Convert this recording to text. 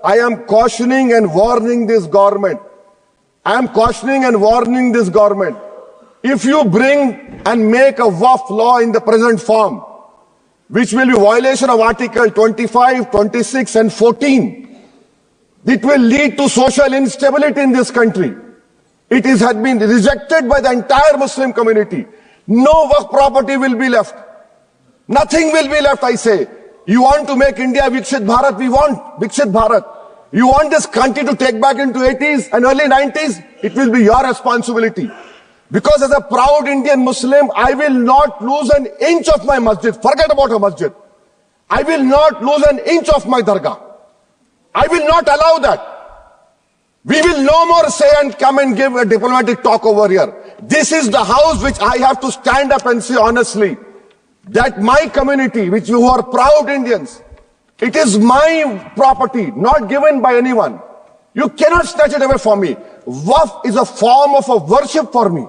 I am cautioning and warning this government. I am cautioning and warning this government. If you bring and make a waqf law in the present form, which will be violation of Article 25, 26 and 14, it will lead to social instability in this country. It has been rejected by the entire Muslim community. No waqf property will be left. Nothing will be left, I say. You want to make India Viksit Bharat? We want Viksit Bharat. You want this country to take back into 80s and early 90s? It will be your responsibility. Because as a proud Indian Muslim, I will not lose an inch of my masjid. Forget about a masjid. I will not lose an inch of my dargah. I will not allow that. We will no more say and come and give a diplomatic talk over here. This is the house which I have to stand up and say honestly that my community, which you are proud Indians, it is my property, not given by anyone. You cannot snatch it away from me. Waqf is a form of a worship for me.